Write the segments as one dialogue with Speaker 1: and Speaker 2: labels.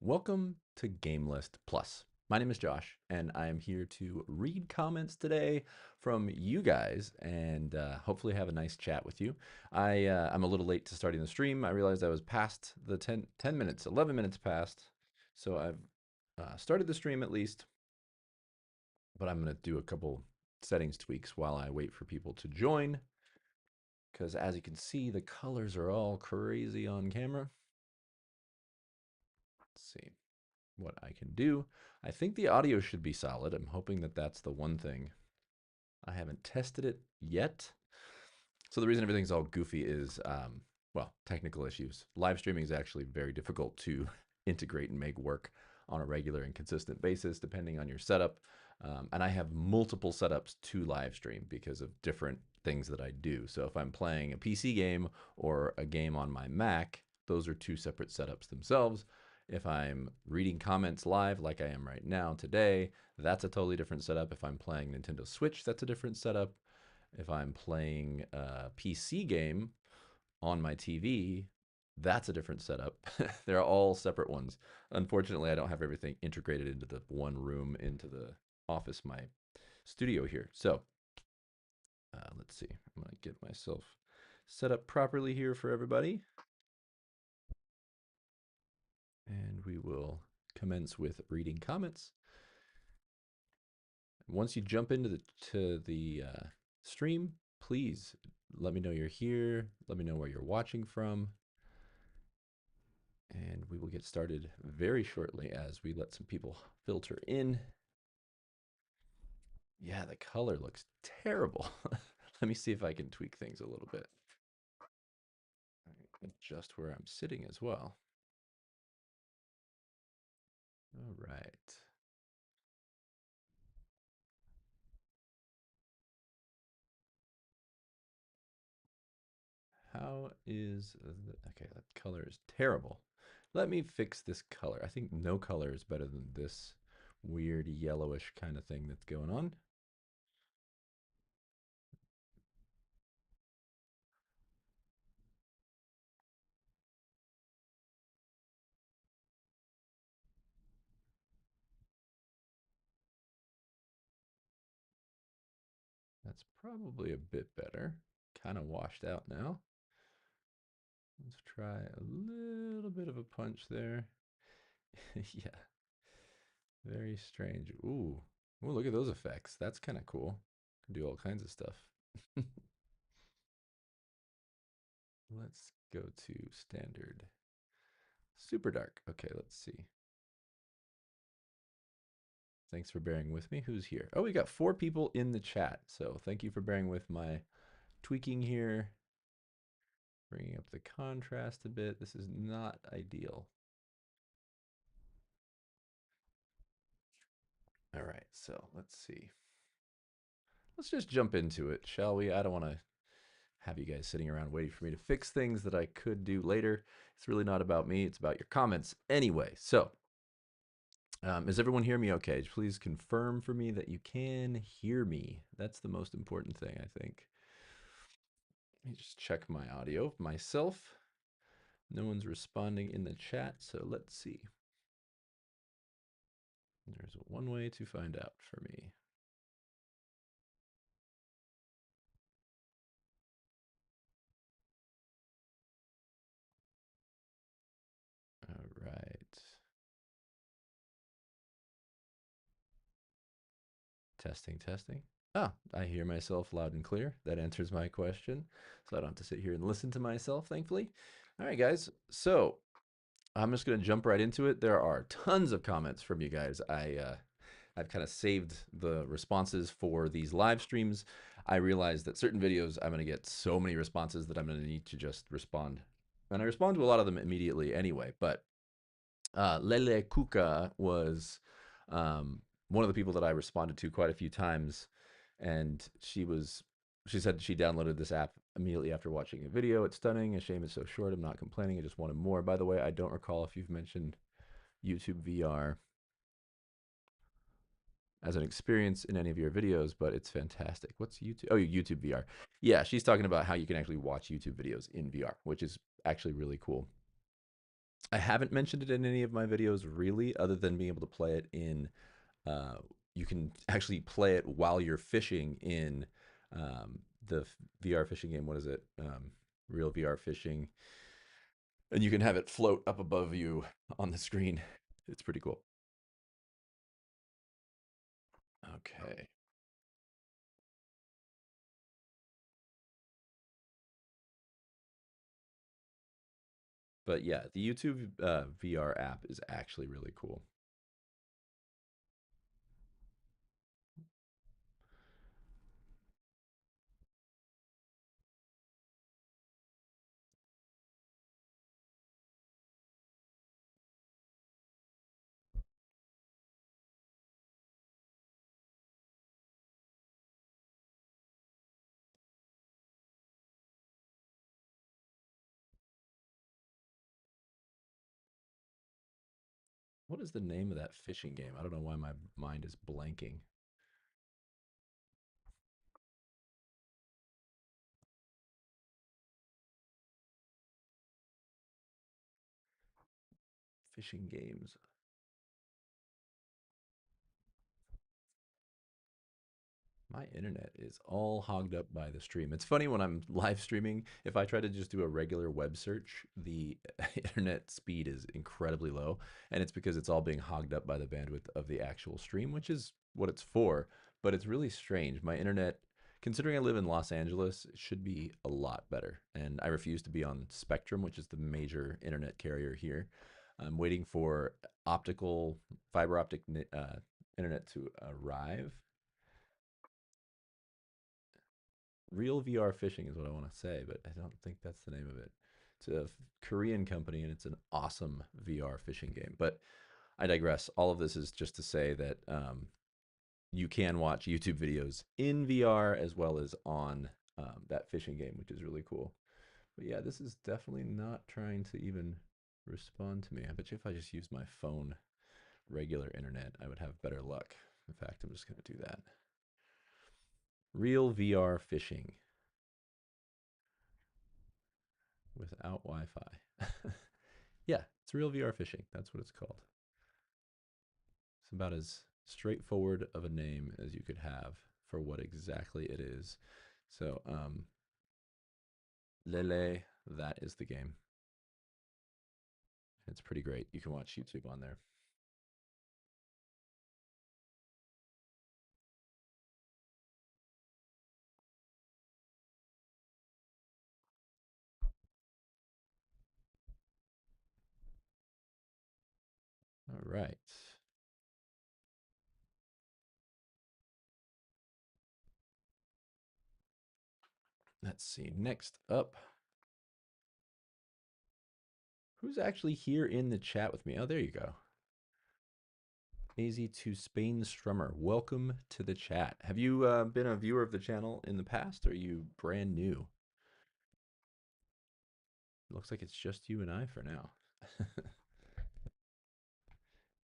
Speaker 1: Welcome to GameList Plus. My name is Josh, and I am here to read comments today from you guys and hopefully have a nice chat with you. I'm a little late to starting the stream. I realized I was past the 10 minutes, 11 minutes past. So I've started the stream at least, but I'm going to do a couple settings tweaks while I wait for people to join. Because as you can see, the colors are all crazy on camera. Let's see what I can do. I think the audio should be solid. I'm hoping that that's the one thing. I haven't tested it yet. So the reason everything's all goofy is, well, technical issues. Live streaming is actually very difficult to integrate and make work on a regular and consistent basis, depending on your setup. And I have multiple setups to live stream because of different things that I do. So if I'm playing a PC game or a game on my Mac, those are two separate setups themselves. If I'm reading comments live, like I am right now today, that's a totally different setup. If I'm playing Nintendo Switch, that's a different setup. If I'm playing a PC game on my TV, that's a different setup. They're all separate ones. Unfortunately, I don't have everything integrated into the one room, into the office, my studio here. So let's see. I'm going to get myself set up properly here for everybody. And we will commence with reading comments. Once you jump into the stream, please let me know you're here. Let me know where you're watching from. And we will get started very shortly as we let some people filter in. Yeah, the color looks terrible. Let me see if I can tweak things a little bit. Adjust where I'm sitting as well. All right. How is okay, that color is terrible. Let me fix this color. I think no color is better than this weird yellowish kind of thing that's going on. That's probably a bit better. Kind of washed out now. Let's try a little bit of a punch there. Yeah, very strange. Ooh, ooh, look at those effects. That's kind of cool. Can do all kinds of stuff. Let's go to standard. Super dark. Okay, let's see. Thanks for bearing with me. Who's here? Oh, we got 4 people in the chat. So thank you for bearing with my tweaking here. Bringing up the contrast a bit. This is not ideal. All right, so let's see. Let's just jump into it, shall we? I don't want to have you guys sitting around waiting for me to fix things that I could do later. It's really not about me, it's about your comments anyway. So, is everyone hear me okay? Please confirm for me that you can hear me. That's the most important thing, I think. Let me just check my audio myself. No one's responding in the chat, so let's see. There's one way to find out for me. All right. Testing, testing. Ah, I hear myself loud and clear. That answers my question. So I don't have to sit here and listen to myself, thankfully. All right, guys. So I'm just going to jump right into it. There are tons of comments from you guys. I've kind of saved the responses for these live streams. I realized that certain videos, I'm going to get so many responses that I'm going to need to just respond. And I respond to a lot of them immediately anyway. But Lele Kuka was one of the people that I responded to quite a few times, and she said she downloaded this app immediately after watching a video. It's stunning. A shame it's so short. I'm not complaining. I just wanted more. By the way, I don't recall if you've mentioned YouTube VR as an experience in any of your videos, but it's fantastic. What's YouTube? Oh, YouTube VR. Yeah, she's talking about how you can actually watch YouTube videos in VR, which is actually really cool. I haven't mentioned it in any of my videos really, other than being able to play it in. Uh, you can actually play it while you're fishing in the VR fishing game. What is it? Real VR fishing, and you can have it float up above you on the screen. It's pretty cool. Okay. But yeah, the YouTube VR app is actually really cool. What is the name of that fishing game? I don't know why my mind is blanking. Fishing games. My internet is all hogged up by the stream. It's funny when I'm live streaming, if I try to just do a regular web search, the internet speed is incredibly low. And it's because it's all being hogged up by the bandwidth of the actual stream, which is what it's for. But it's really strange. My internet, considering I live in Los Angeles, should be a lot better. And I refuse to be on Spectrum, which is the major internet carrier here. I'm waiting for fiber optic internet to arrive. Real VR Fishing is what I want to say, but I don't think that's the name of it. It's a Korean company and it's an awesome VR fishing game. But I digress. All of this is just to say that you can watch YouTube videos in VR as well as on that fishing game, which is really cool. But yeah, this is definitely not trying to even respond to me. I bet you if I just used my phone, regular internet, I would have better luck. In fact, I'm just going to do that. Real VR fishing without Wi Fi. Yeah, it's real VR fishing. That's what it's called. It's about as straightforward of a name as you could have for what exactly it is. So, Lele, that is the game. It's pretty great. You can watch YouTube on there. All right. Let's see. Next up, who's actually here in the chat with me? Oh, there you go. AZ to Spain Strummer. Welcome to the chat. Have you been a viewer of the channel in the past, or are you brand new? Looks like it's just you and I for now.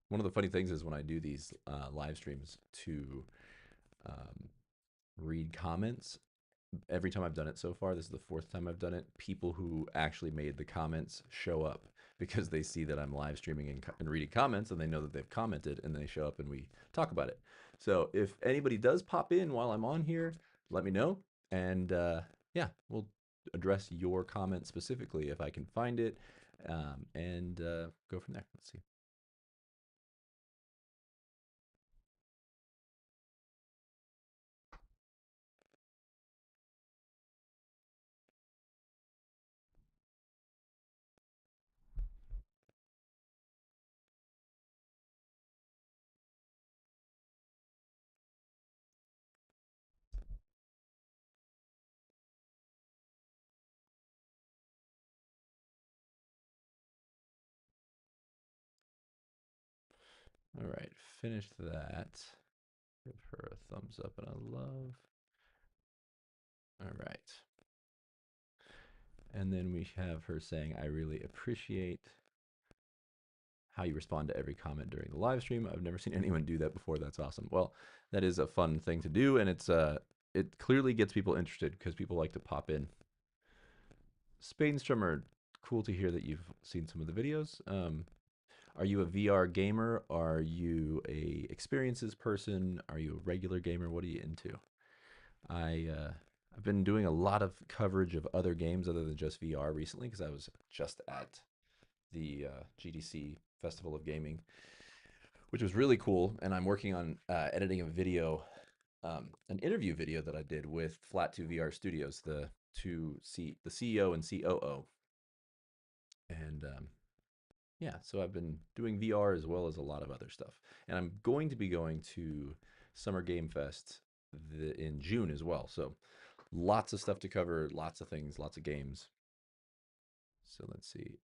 Speaker 1: One of the funny things is when I do these live streams to um, read comments, every time I've done it so far, this is the fourth time I've done it, people who actually made the comments show up because they see that I'm live streaming and reading comments and they know that they've commented and they show up and we talk about it. So if anybody does pop in while I'm on here, let me know. And yeah, we'll address your comment specifically if I can find it and go from there. Let's see. All right, finished that. Give her a thumbs up and a love. All right. And then we have her saying, I really appreciate how you respond to every comment during the live stream. I've never seen anyone do that before. That's awesome. Well, that is a fun thing to do, and it clearly gets people interested because people like to pop in. Spain Strummer, cool to hear that you've seen some of the videos. Are you a VR gamer? Are you a experiences person? Are you a regular gamer? What are you into? I've been doing a lot of coverage of other games other than just VR recently because I was just at the GDC Festival of Gaming, which was really cool. And I'm working on editing a video, an interview video that I did with Flat 2 VR Studios, the CEO and COO. And yeah, so I've been doing VR as well as a lot of other stuff. And I'm going to be going to Summer Game Fest in June as well. So lots of stuff to cover, lots of things, lots of games. So let's see.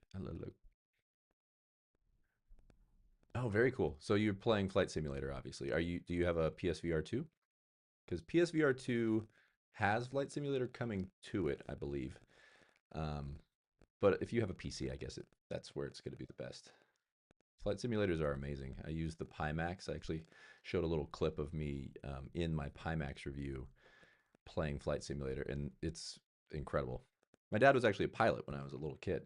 Speaker 1: Oh, very cool. So you're playing Flight Simulator, obviously. Do you have a PSVR 2? Because PSVR 2 has Flight Simulator coming to it, I believe. Um, but if you have a PC, I guess that's where it's going to be the best. Flight simulators are amazing. I use the Pimax. I actually showed a little clip of me in my Pimax review playing Flight Simulator, and it's incredible. My dad was actually a pilot when I was a little kid.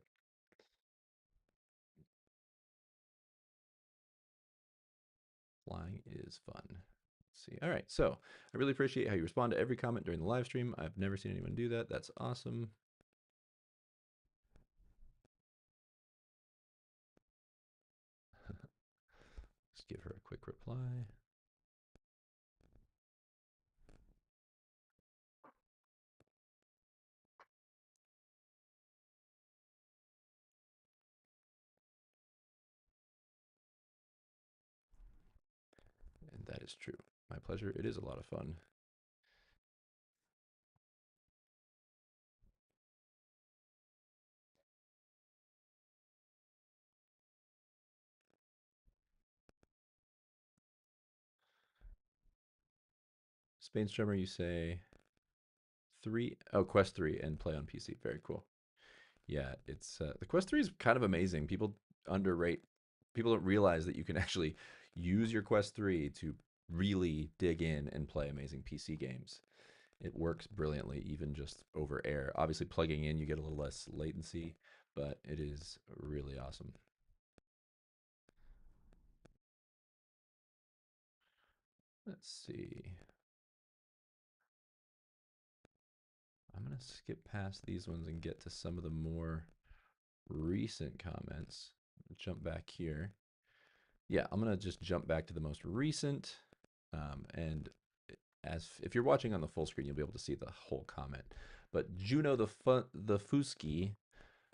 Speaker 1: Flying is fun. Let's see. All right, so I really appreciate how you respond to every comment during the live stream. I've never seen anyone do that. That's awesome. Let's give her a quick reply. And that is true. My pleasure. It is a lot of fun. Spain Strummer, you say Quest 3 and play on PC. Very cool. Yeah, it's the Quest 3 is kind of amazing. People don't realize that you can actually use your Quest 3 to really dig in and play amazing PC games. It works brilliantly, even just over air. Obviously, plugging in, you get a little less latency, but it is really awesome. Let's see. I'm going to skip past these ones and get to some of the more recent comments. Jump back here. Yeah, I'm going to just jump back to the most recent. And as if you're watching on the full screen, you'll be able to see the whole comment. But Juno the Fuski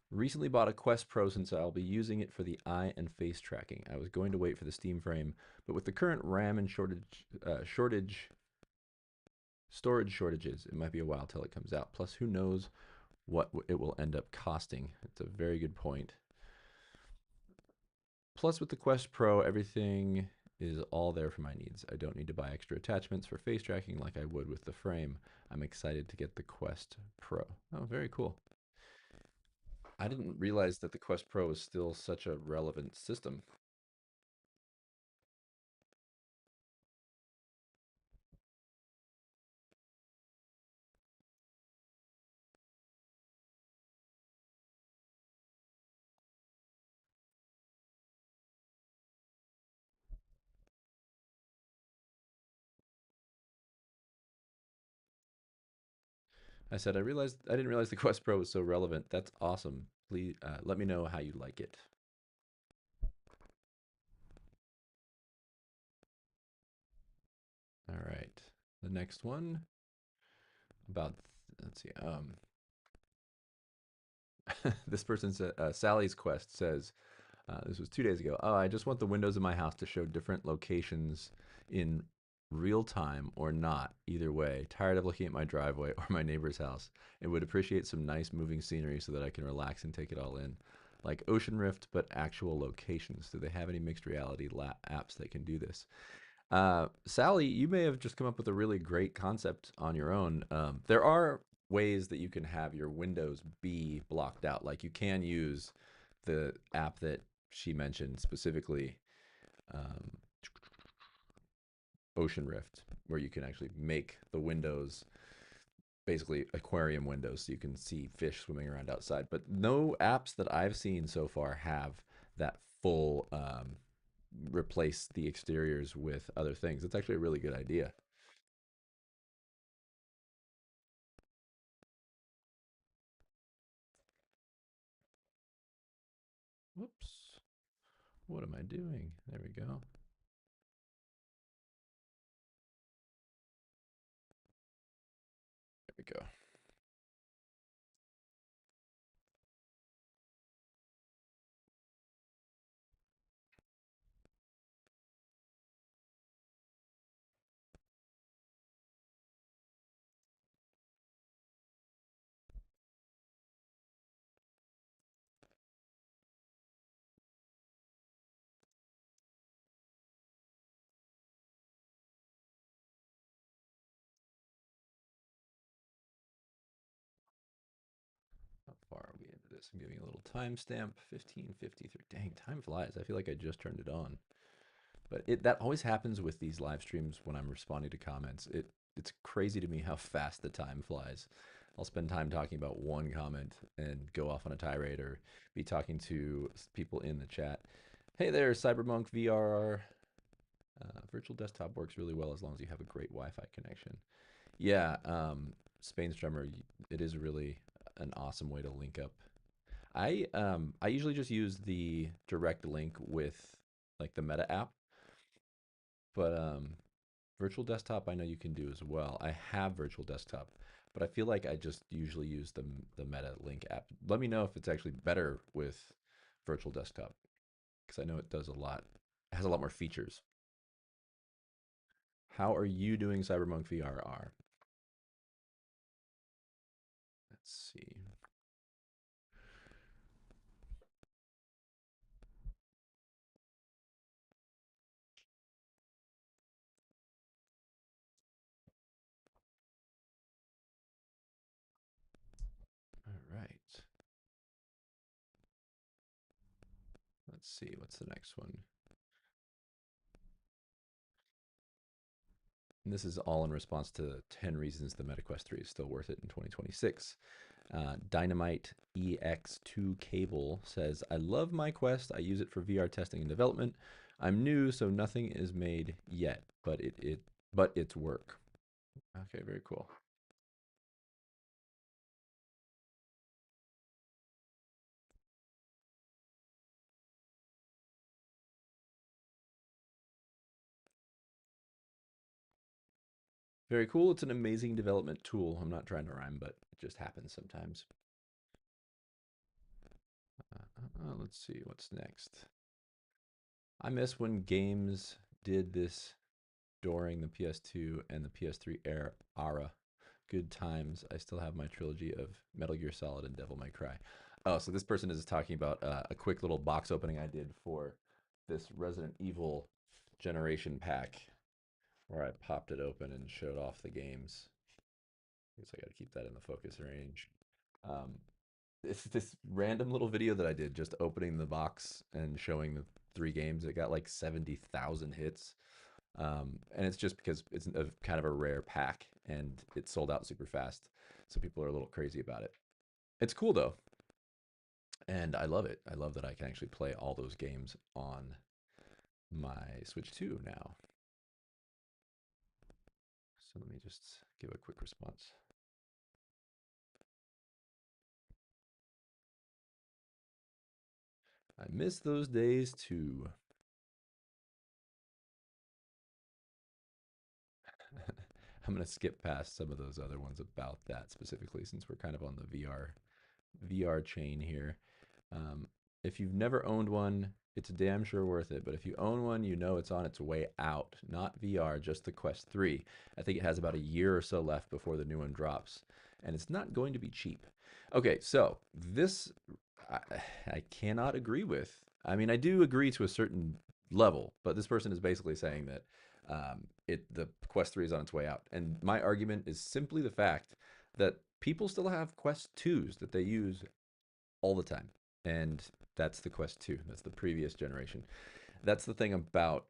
Speaker 1: recently bought a Quest Pro since I'll be using it for the eye and face tracking. I was going to wait for the Steam frame, but with the current RAM and storage shortages, it might be a while till it comes out. Plus, who knows what it will end up costing? It's a very good point. Plus, with the Quest Pro, everything is all there for my needs. I don't need to buy extra attachments for face tracking like I would with the frame. I'm excited to get the Quest Pro. Oh, very cool. I didn't realize that the Quest Pro was still such a relevant system. I said I didn't realize the Quest Pro was so relevant. That's awesome. Please let me know how you like it. All right. The next one about let's see. This person said Sally's Quest says this was 2 days ago. Oh, I just want the windows in my house to show different locations in real time or not. Either way, tired of looking at my driveway or my neighbor's house, and would appreciate some nice moving scenery so that I can relax and take it all in. Like Ocean Rift, but actual locations. Do they have any mixed reality apps that can do this? Sally, you may have just come up with a really great concept on your own. There are ways that you can have your windows be blocked out. Like you can use the app that she mentioned specifically, um, Ocean Rift, where you can actually make the windows basically aquarium windows so you can see fish swimming around outside. But no apps that I've seen so far have that full replace the exteriors with other things. It's actually a really good idea. Whoops. What am I doing? There we go. There we go. How far are we into this? I'm giving a little timestamp, 15:53. Dang, time flies. I feel like I just turned it on. But that always happens with these live streams when I'm responding to comments. It's crazy to me how fast the time flies. I'll spend time talking about one comment and go off on a tirade or be talking to people in the chat. Hey there, Cybermonk VRR. Virtual desktop works really well as long as you have a great Wi-Fi connection. Yeah, Spain Strummer, it is really an awesome way to link up. I usually just use the direct link with like the Meta app, but Virtual Desktop I know you can do as well. I have Virtual Desktop, but I feel like I just usually use the Meta Link app. Let me know if it's actually better with Virtual Desktop because I know it does a lot. It has a lot more features. How are you doing, Cybermonk VRR? Let's see. All right. Let's see. What's the next one? And this is all in response to 10 reasons the MetaQuest 3 is still worth it in 2026. Dynamite EX2 Cable says, I love my Quest. I use it for VR testing and development. I'm new, so nothing is made yet, but but it's work. Okay, very cool. Very cool. It's an amazing development tool. I'm not trying to rhyme, but it just happens sometimes. Let's see what's next. I miss when games did this during the PS2 and the PS3 era. Good times. I still have my trilogy of Metal Gear Solid and Devil May Cry. Oh, so this person is talking about a quick little box opening I did for this Resident Evil Generation Pack, where I popped it open and showed off the games. I guess I got to keep that in the focus range. Um, it's this random little video that I did just opening the box and showing the three games. It got like 70,000 hits. And it's just because it's kind of a rare pack and it sold out super fast. So people are a little crazy about it. It's cool though. And I love it. I love that I can actually play all those games on my Switch 2 now. So let me just give a quick response. I miss those days too. I'm going to skip past some of those other ones about that specifically since we're kind of on the VR chain here. If you've never owned one, it's damn sure worth it. But if you own one, you know it's on its way out. Not VR, just the Quest 3. I think it has about a year or so left before the new one drops. And it's not going to be cheap. Okay, so this I, I cannot agree with. I mean, I do agree to a certain level, but this person is basically saying that the Quest 3 is on its way out. And my argument is simply the fact that people still have Quest 2s that they use all the time. And that's the Quest 2. That's the previous generation. That's the thing about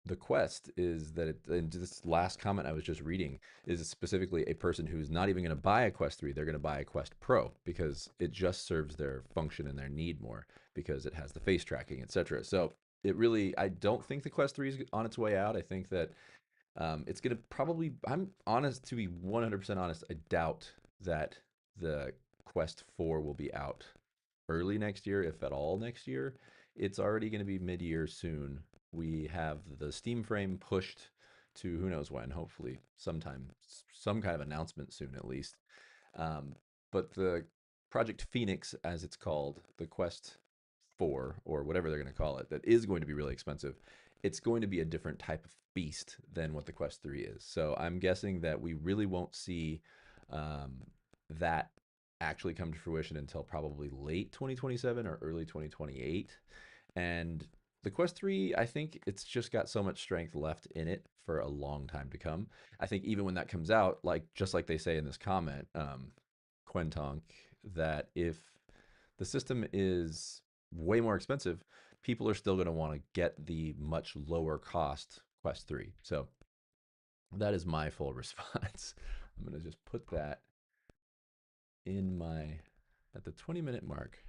Speaker 1: the quest is that and this last comment I was just reading is specifically a person who's not even going to buy a Quest 3, they're going to buy a Quest Pro because it just serves their function and their need more because it has the face tracking, etc. So it really, I don't think the Quest 3 is on its way out. I think that it's going to probably, I'm honest, to be 100% honest, I doubt that the Quest 4 will be out early next year, if at all next year. It's already going to be mid year soon. We have the Steam frame pushed to who knows when, hopefully sometime, some kind of announcement soon at least. Um, but the Project Phoenix, as it's called, the Quest 4 or whatever they're going to call it, that is going to be really expensive. It's going to be a different type of beast than what the Quest 3 is. So I'm guessing that we really won't see um, that actually come to fruition until probably late 2027 or early 2028. And the Quest 3, I think it's just got so much strength left in it for a long time to come. I think even when that comes out, like just like they say in this comment, Quentonk, that if the system is way more expensive, people are still going to want to get the much lower cost Quest 3. So that is my full response. I'm going to just put that in my, at the 20-minute mark.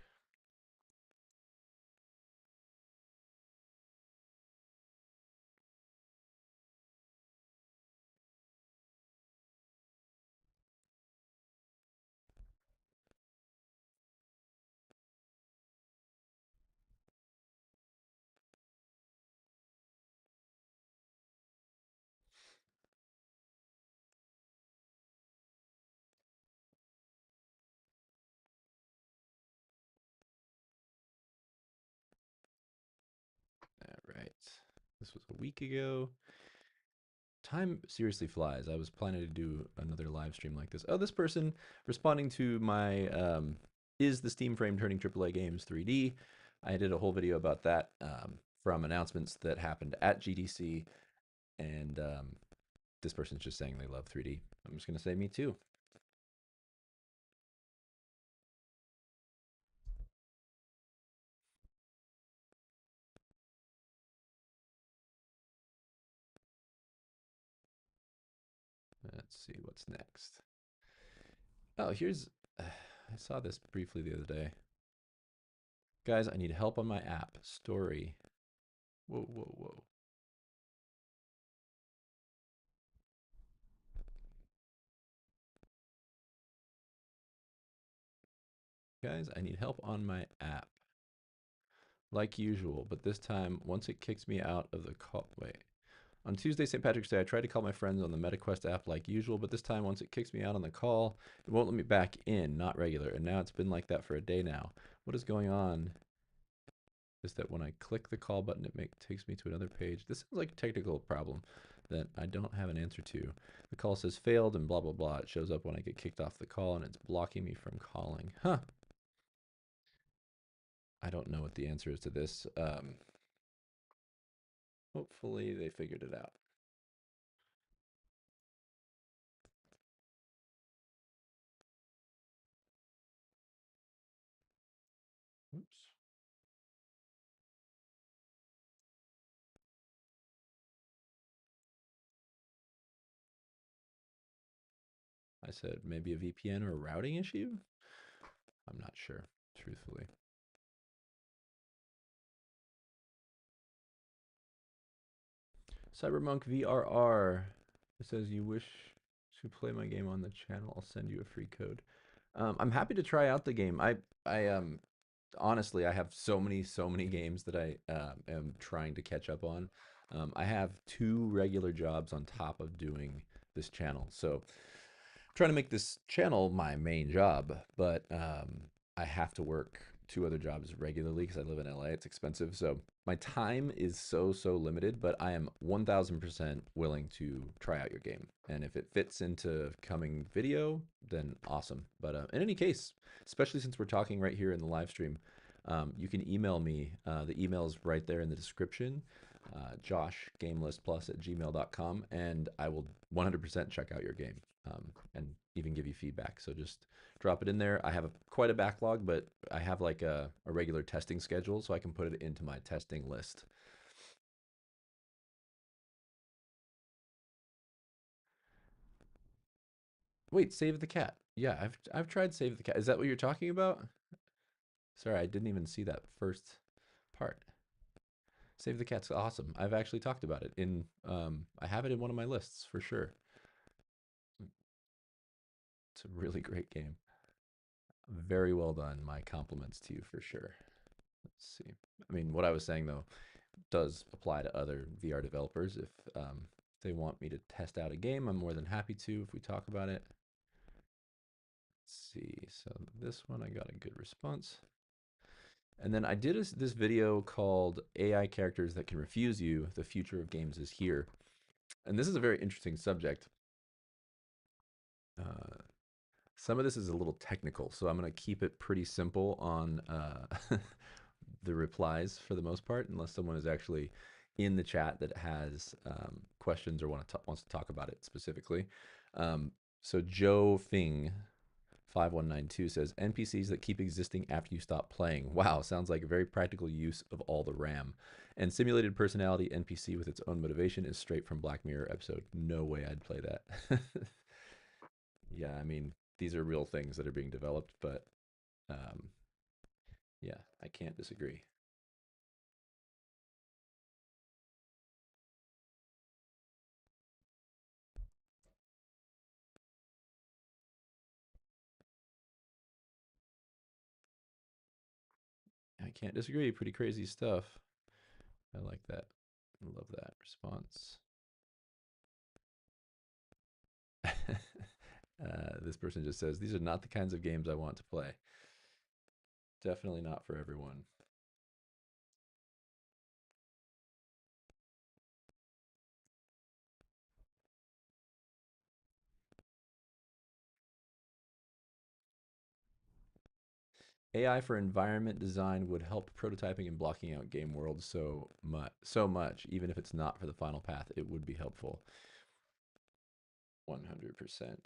Speaker 1: All right. This was a week ago. Time seriously flies. I was planning to do another live stream like this. Oh, this person responding to my is the Steam frame turning AAA games 3D? I did a whole video about that from announcements that happened at GDC, and this person's just saying they love 3D. I'm just gonna say me too. Let's see what's next. Oh, here's I saw this briefly the other day. Guys, I need help on my app. Story. Whoa, whoa, whoa. Guys, I need help on my app. Like usual, but this time, once it kicks me out of the call. Wait. On Tuesday, St. Patrick's Day, I tried to call my friends on the MetaQuest app like usual, but this time, once it kicks me out on the call, it won't let me back in, not regular. And now it's been like that for a day now. What is going on? Is that when I click the call button, it takes me to another page. This sounds like a technical problem that I don't have an answer to. The call says failed and blah, blah, blah. It shows up when I get kicked off the call and it's blocking me from calling. Huh. I don't know what the answer is to this. Hopefully they figured it out. Oops. I said maybe a VPN or a routing issue? I'm not sure, truthfully. Cybermonk VRR. It says you wish to play my game on the channel. I'll send you a free code. I'm happy to try out the game. I honestly I have so many games that I am trying to catch up on. I have two regular jobs on top of doing this channel, so trying to make this channel my main job, but I have to work two other jobs regularly because I live in LA. It's expensive. So my time is so limited, but I am 1000% willing to try out your game. And if it fits into coming video, then awesome. But in any case, especially since we're talking right here in the live stream, you can email me. The email is right there in the description. joshgamelistplus@gmail.com, and I will 100% check out your game and even give you feedback. So just drop it in there. I have quite a backlog, but I have like a regular testing schedule, so I can put it into my testing list. Wait, Save the Cat. Yeah, I've tried Save the Cat. Is that what you're talking about? Sorry, I didn't even see that first part. Save the Cat's awesome. I've actually talked about it in I have it in one of my lists for sure. It's a really great game. Very well done. My compliments to you for sure. Let's see. I mean, what I was saying though does apply to other VR developers. If they want me to test out a game, I'm more than happy to if we talk about it. Let's see. So this one I got a good response. And then I did this video called AI Characters That Can Refuse You, The Future of Games is Here. And this is a very interesting subject. Some of this is a little technical, so I'm going to keep it pretty simple on the replies for the most part, unless someone is actually in the chat that has questions or wants to talk about it specifically. So Joe Fing 5192 says NPCs that keep existing after you stop playing. Wow, sounds like a very practical use of all the RAM. And simulated personality NPC with its own motivation is straight from Black Mirror episode. No way I'd play that. Yeah, I mean, these are real things that are being developed, but um, yeah, I can't disagree. I can't disagree. Pretty crazy stuff. I like that. I love that response. This person just says, these are not the kinds of games I want to play. Definitely not for everyone. AI for environment design would help prototyping and blocking out game worlds so much. Even if it's not for the final path, it would be helpful. 100%.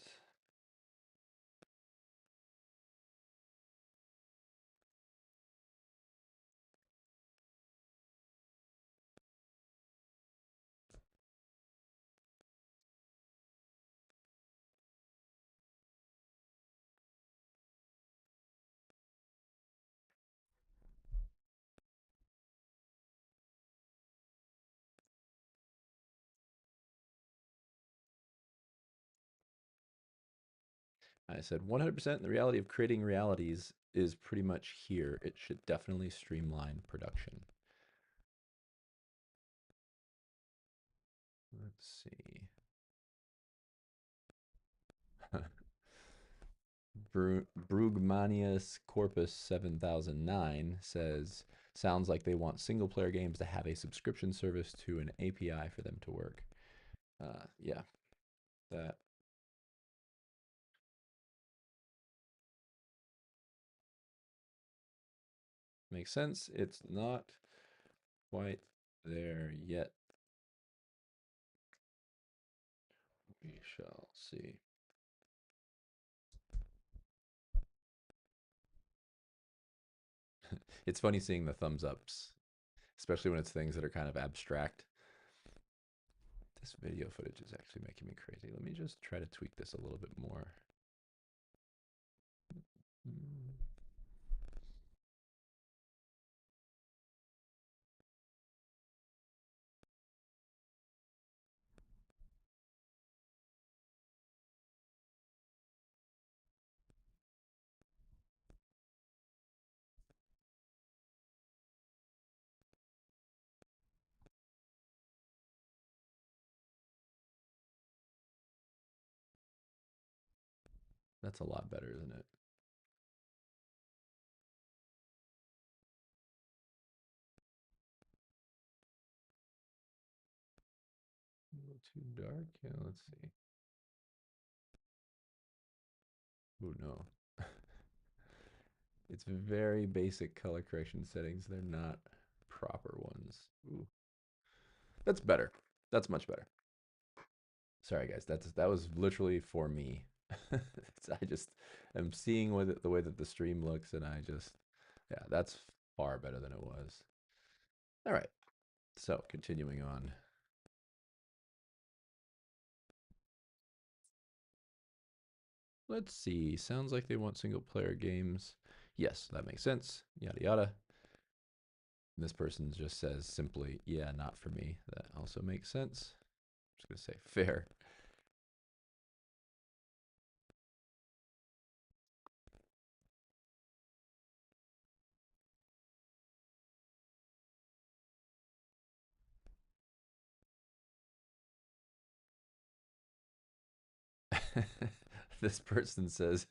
Speaker 1: I said 100%. The reality of creating realities is pretty much here. It should definitely streamline production. Let's see. Brugmanius Corpus 7009 says, sounds like they want single player games to have a subscription service to an API for them to work. Yeah, that makes sense. It's not quite there yet. We shall see. It's funny seeing the thumbs ups, especially when it's things that are kind of abstract. This video footage is actually making me crazy. Let me just try to tweak this a little bit more. That's a lot better, isn't it? A little too dark. Yeah, let's see. Oh no. It's very basic color correction settings. They're not proper ones. Ooh. That's better. That's much better. Sorry guys, that was literally for me. I just am seeing the way that the stream looks, and yeah, that's far better than it was. All right, so continuing on. Let's see. Sounds like they want single player games. Yes, that makes sense. Yada yada. This person just says simply, yeah, not for me. That also makes sense. I'm just going to say fair. This person says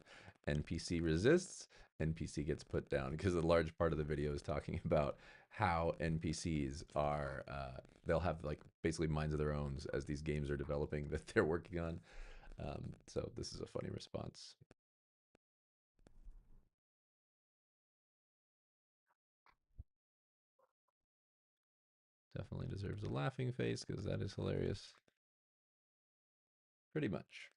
Speaker 1: NPC resists, NPC gets put down, because a large part of the video is talking about how NPCs are, they'll have like basically minds of their own as these games are developing that they're working on. So this is a funny response. Definitely deserves a laughing face because that is hilarious. Pretty much.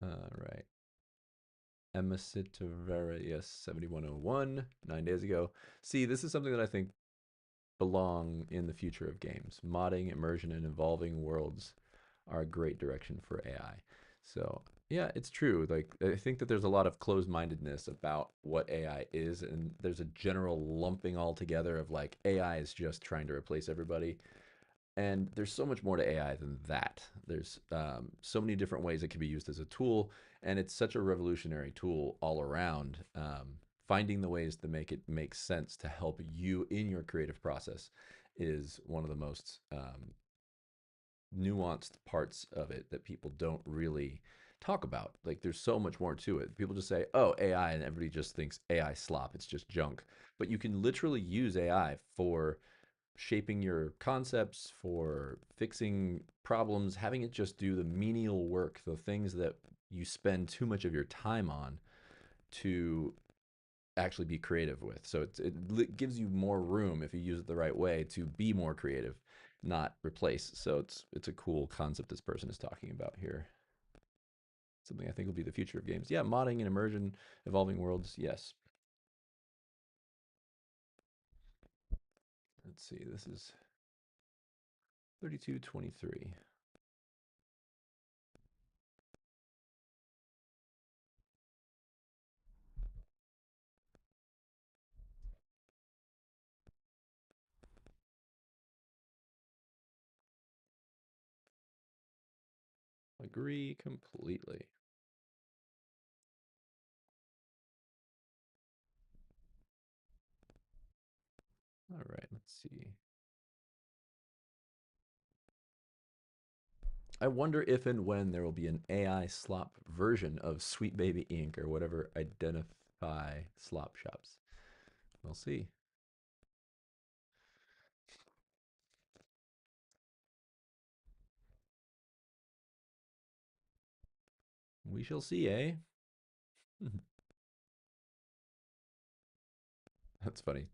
Speaker 1: All right. Emma Sitovera, yes, 7101, 9 days ago. See, this is something that I think belong in the future of games. Modding, immersion, and evolving worlds are a great direction for AI. So, yeah, it's true. Like, I think that there's a lot of closed mindedness about what AI is, and there's a general lumping all together of like AI is just trying to replace everybody. And there's so much more to AI than that. There's so many different ways it can be used as a tool, and it's such a revolutionary tool all around. Finding the ways to make it make sense to help you in your creative process is one of the most nuanced parts of it that people don't really talk about. Like, there's so much more to it. People just say, oh, AI, and everybody just thinks AI slop, it's just junk. But you can literally use AI for shaping your concepts, for fixing problems, having it just do the menial work, the things that you spend too much of your time on to actually be creative with. So it gives you more room if you use it the right way to be more creative, not replace. So it's a cool concept this person is talking about here. Something I think will be the future of games. Yeah, modding and immersion, evolving worlds. Yes. Let's see. This is 3223. Agree completely. All right, let's see. I wonder if and when there will be an AI slop version of Sweet Baby Inc. or whatever identify slop shops. We'll see. We shall see, eh? That's funny.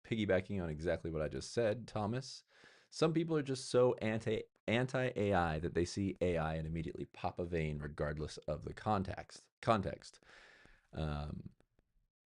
Speaker 1: Piggybacking on exactly what I just said, Thomas. Some people are just so anti AI that they see AI and immediately pop a vein regardless of the context. Um,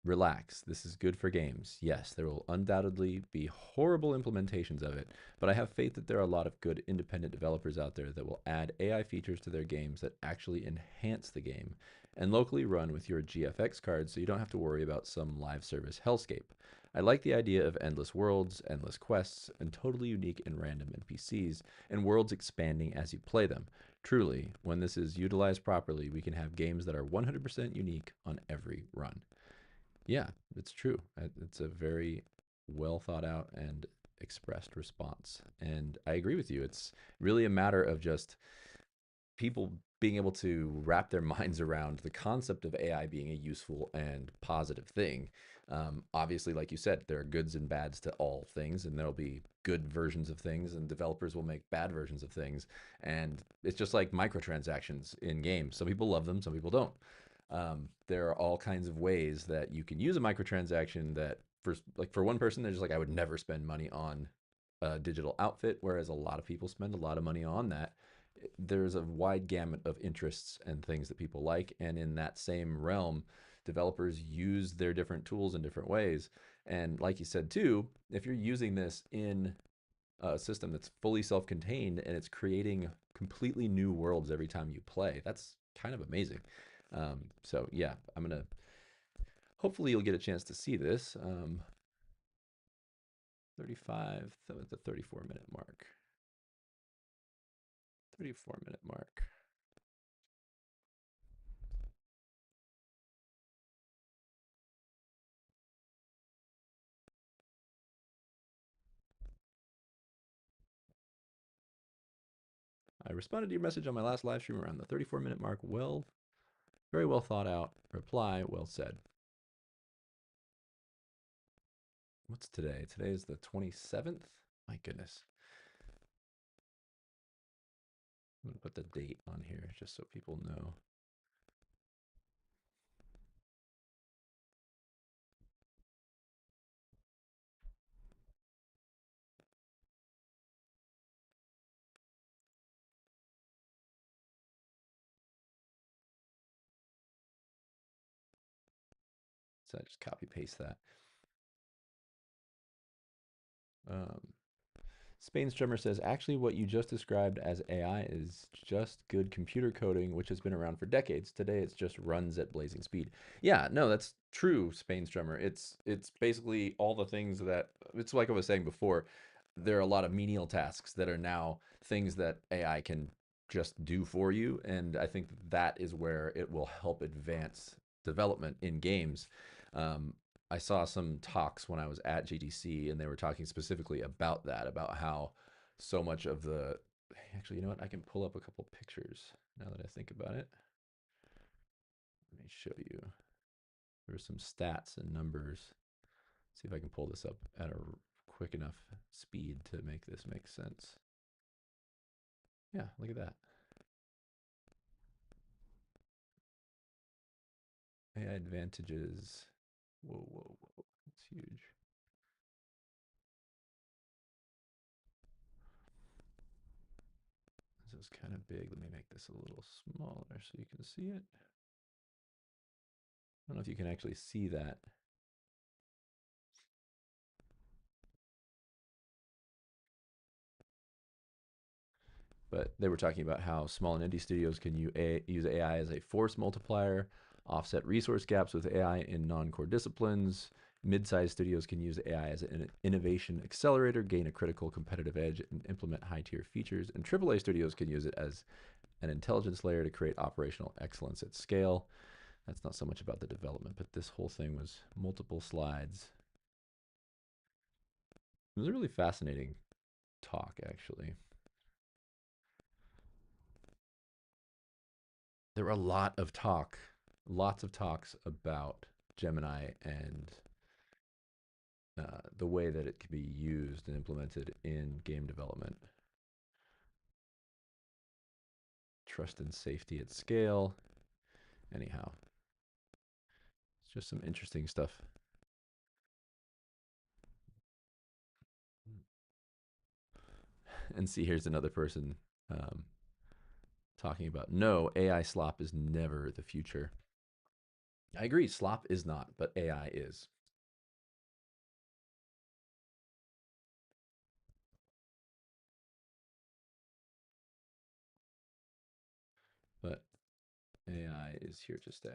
Speaker 1: Relax. This is good for games. Yes, there will undoubtedly be horrible implementations of it, but I have faith that there are a lot of good independent developers out there that will add AI features to their games that actually enhance the game and locally run with your GFX card so you don't have to worry about some live service hellscape. I like the idea of endless worlds, endless quests, and totally unique and random NPCs, and worlds expanding as you play them. Truly, when this is utilized properly, we can have games that are 100% unique on every run. Yeah, it's true. It's a very well thought out and expressed response. And I agree with you. It's really a matter of just people being able to wrap their minds around the concept of AI being a useful and positive thing. Obviously, like you said, there are goods and bads to all things, and there'll be good versions of things, and developers will make bad versions of things. And it's just like microtransactions in games. Some people love them, some people don't. There are all kinds of ways that you can use a microtransaction that, for one person, they're just like, I would never spend money on a digital outfit, whereas a lot of people spend a lot of money on that. There's a wide gamut of interests and things that people like, and in that same realm, developers use their different tools in different ways. And like you said too, if you're using this in a system that's fully self-contained and it's creating completely new worlds every time you play, that's kind of amazing. So yeah, I'm gonna hopefully you'll get a chance to see this. 35, that was the 34-minute mark. 34-minute mark. I responded to your message on my last live stream around the 34-minute mark. Well, very well thought out. Reply, well said. What's today? Today is the 27th. My goodness. I'm going to put the date on here just so people know. So I just copy paste that. Spain Strummer says, actually, what you just described as AI is just good computer coding, which has been around for decades. Today, it just runs at blazing speed. Yeah, no, that's true, Spain Strummer. It's basically all the things that, it's like I was saying before, there are a lot of menial tasks that are now things that AI can just do for you. And I think that is where it will help advance development in games. Um, I saw some talks when I was at GDC, and they were talking specifically about that, about how so much of the, actually, you know what? I can pull up a couple pictures now that I think about it. Let me show you. There's some stats and numbers. See if I can pull this up at a quick enough speed to make this make sense. Yeah, look at that. AI advantages. Whoa, whoa, whoa. It's huge. This is kind of big. Let me make this a little smaller so you can see it. I don't know if you can actually see that. But they were talking about how small and indie studios can use AI as a force multiplier, offset resource gaps with AI in non-core disciplines. Mid-sized studios can use AI as an innovation accelerator, gain a critical competitive edge, and implement high-tier features. And AAA studios can use it as an intelligence layer to create operational excellence at scale. That's not so much about the development, but this whole thing was multiple slides. It was a really fascinating talk, actually. There were a lot of lots of talks about Gemini and the way that it can be used and implemented in game development. Trust and safety at scale. Anyhow, it's just some interesting stuff. And see, here's another person talking about no, AI slop is never the future. I agree, slop is not, but AI is. But AI is here to stay.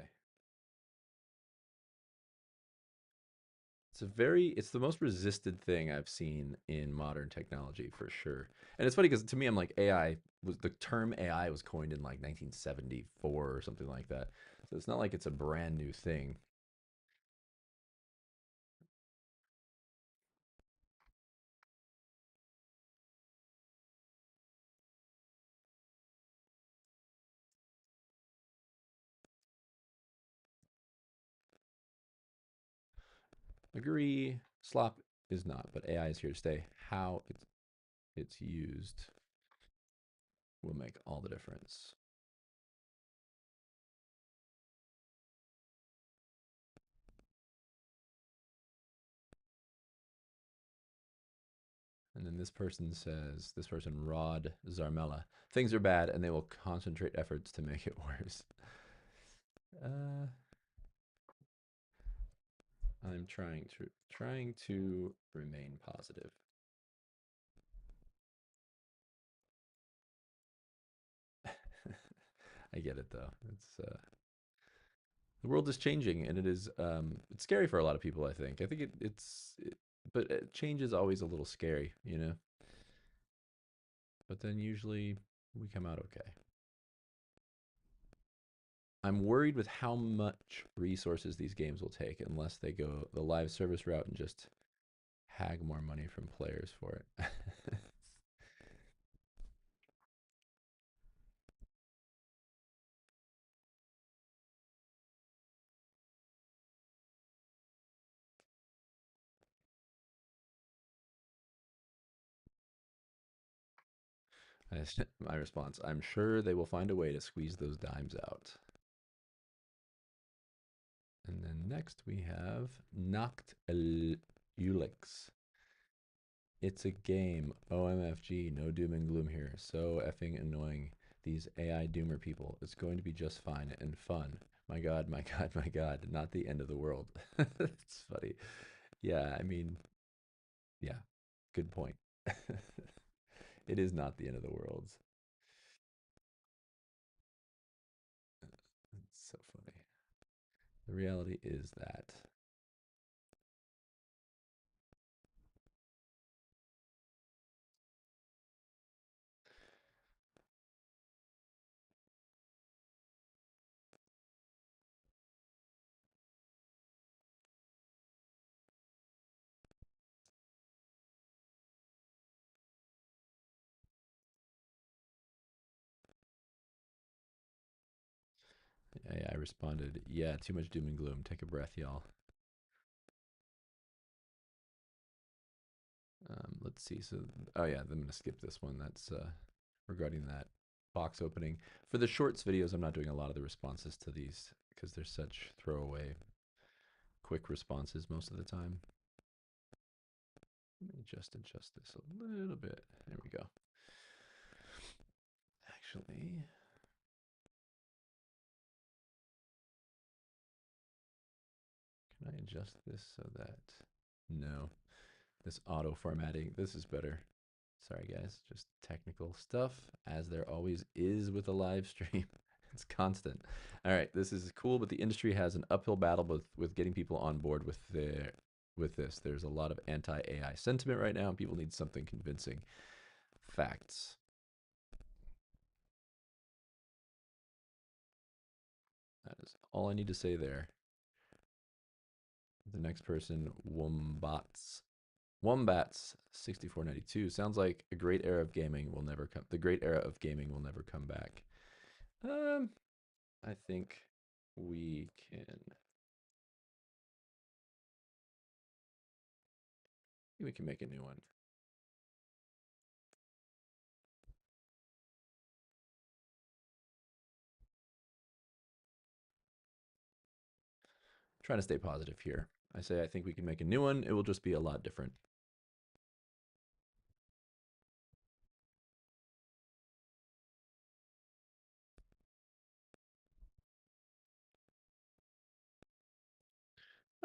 Speaker 1: It's the most resisted thing I've seen in modern technology for sure. And it's funny because to me, I'm like, the term AI was coined in like 1974 or something like that. So it's not like it's a brand new thing. Agree, slop is not, but AI is here to stay. How it's used will make all the difference. And then this person says, this person, Rod Zarmella, things are bad and they will concentrate efforts to make it worse. I'm trying to remain positive. I get it though. The world is changing, and it's scary for a lot of people. I think but change is always a little scary, you know. But then usually we come out okay. I'm worried with how much resources these games will take unless they go the live service route and just hag more money from players for it. My response: I'm sure they will find a way to squeeze those dimes out. And then next we have Nacht el Ulix. It's a game. OMFG. No doom and gloom here. So effing annoying. These AI doomer people. It's going to be just fine and fun. My God, my God, my God. Not the end of the world. It's funny. Yeah, I mean, yeah, good point. It is not the end of the world. It's so funny. The reality is that. I responded, yeah, too much doom and gloom. Take a breath, y'all. Let's see. So, oh yeah, I'm gonna skip this one. That's regarding that box opening. For the shorts videos, I'm not doing a lot of the responses to these because they're such throwaway, quick responses most of the time. Let me just adjust this a little bit. There we go. Actually, can I adjust this so that no, this auto formatting? This is better. Sorry, guys. Just technical stuff, as there always is with a live stream. It's constant. All right, this is cool, but the industry has an uphill battle with getting people on board with this. There's a lot of anti-AI sentiment right now, and people need something convincing. Facts. That is all I need to say there. The next person, Wombats 6492. Sounds like a great era of gaming will never come. The great era of gaming will never come back. I think we can make a new one. Trying to stay positive here. I say I think we can make a new one. It will just be a lot different.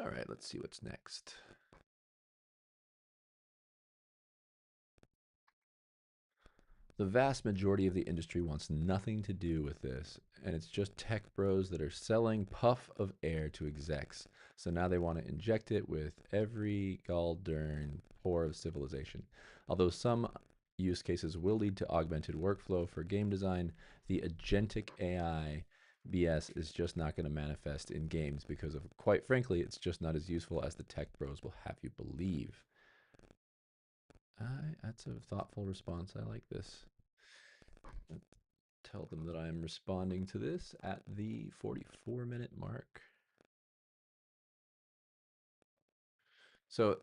Speaker 1: All right, let's see what's next. The vast majority of the industry wants nothing to do with this, and it's just tech bros that are selling puff of air to execs. So now they want to inject it with every gall-darn pore of civilization. Although some use cases will lead to augmented workflow for game design, the agentic AI BS is just not going to manifest in games because of, quite frankly, it's just not as useful as the tech bros will have you believe. That's a thoughtful response. I like this. Tell them that I'm responding to this at the 44-minute mark. So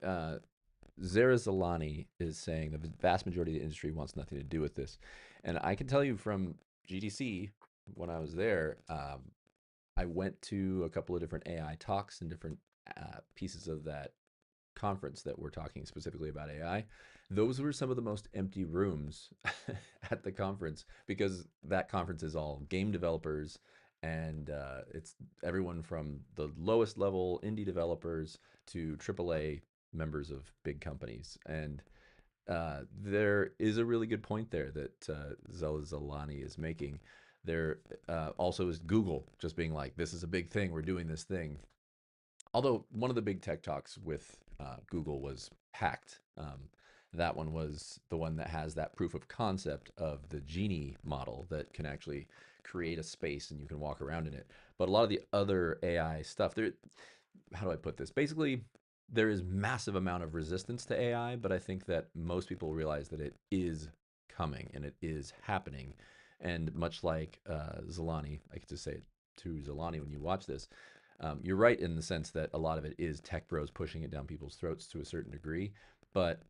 Speaker 1: Zara Zalani is saying the vast majority of the industry wants nothing to do with this. And I can tell you from GDC, when I was there, I went to a couple of different AI talks and different pieces of that conference that we're talking specifically about AI. Those were some of the most empty rooms at the conference because that conference is all game developers and it's everyone from the lowest level indie developers to AAA members of big companies. And there is a really good point there that Zella Zalani is making. There also is Google just being like, this is a big thing, we're doing this thing. Although one of the big tech talks with Google was Hacked. That one was the one that has that proof of concept of the Genie model that can actually create a space and you can walk around in it. But a lot of the other AI stuff, there, how do I put this? Basically, there is massive amount of resistance to AI, but I think that most people realize that it is coming and it is happening. And much like Zalani, I get to say it to Zalani when you watch this, you're right in the sense that a lot of it is tech bros pushing it down people's throats to a certain degree. But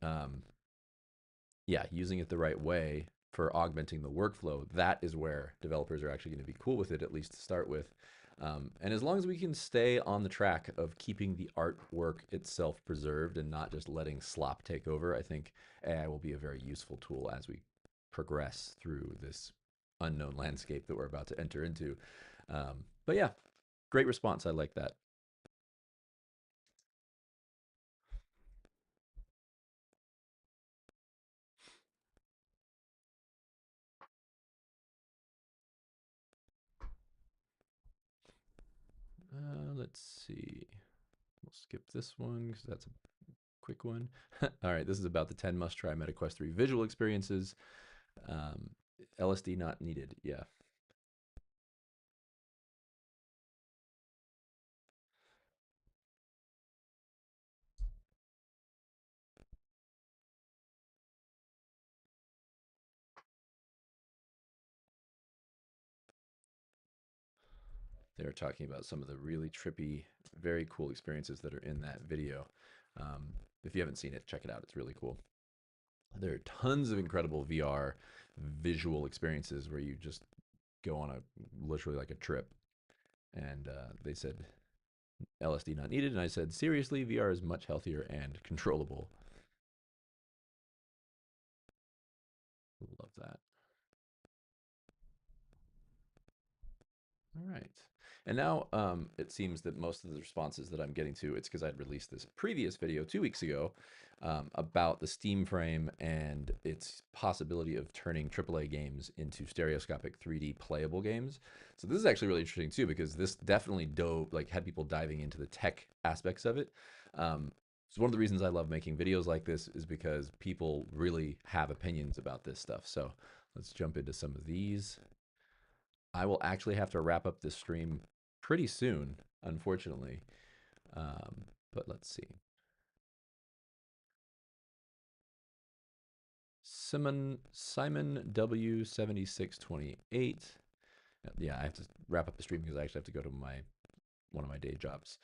Speaker 1: yeah, using it the right way for augmenting the workflow, that is where developers are actually going to be cool with it, at least to start with. And as long as we can stay on the track of keeping the artwork itself preserved and not just letting slop take over, I think AI will be a very useful tool as we progress through this unknown landscape that we're about to enter into. But yeah, great response. I like that. Let's see. We'll skip this one because that's a quick one. All right, this is about the 10 must try MetaQuest 3 visual experiences. Um, LSD not needed. Yeah. They're talking about some of the really trippy, very cool experiences that are in that video. Um, if you haven't seen it, check it out. It's really cool. There are tons of incredible VR visual experiences where you just go on a literally like a trip. And they said LSD not needed. And I said, seriously, VR is much healthier and controllable. Love that. All right. And now it seems that most of the responses that I'm getting to, it's because I'd released this previous video 2 weeks ago about the Steam frame and its possibility of turning AAA games into stereoscopic 3D playable games. So this is actually really interesting too, because this definitely had people diving into the tech aspects of it. So one of the reasons I love making videos like this is because people really have opinions about this stuff. So let's jump into some of these. I will actually have to wrap up this stream pretty soon, unfortunately. But let's see. Simon W7628. Yeah, I have to wrap up the stream because I actually have to go to one of my day jobs.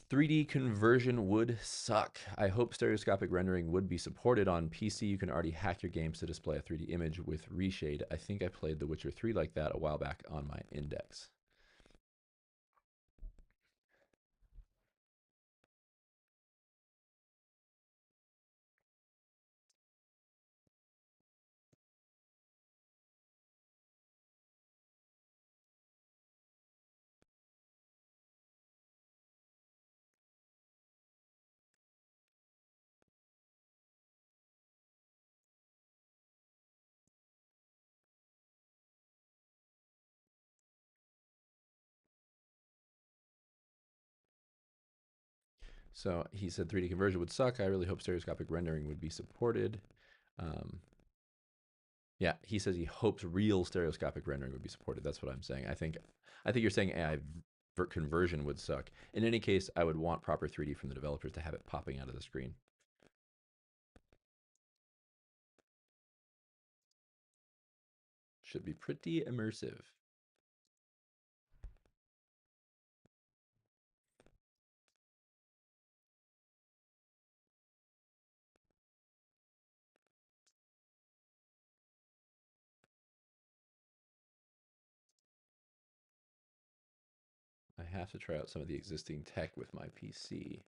Speaker 1: 3D conversion would suck. I hope stereoscopic rendering would be supported on PC. You can already hack your games to display a 3D image with reshade. I think I played The Witcher 3 like that a while back on my index. So he said 3D conversion would suck. I really hope stereoscopic rendering would be supported. Um, yeah, he says he hopes real stereoscopic rendering would be supported. That's what I'm saying. I think you're saying AI conversion would suck. In any case, I would want proper 3D from the developers to have it popping out of the screen. Should be pretty immersive. I have to try out some of the existing tech with my PC.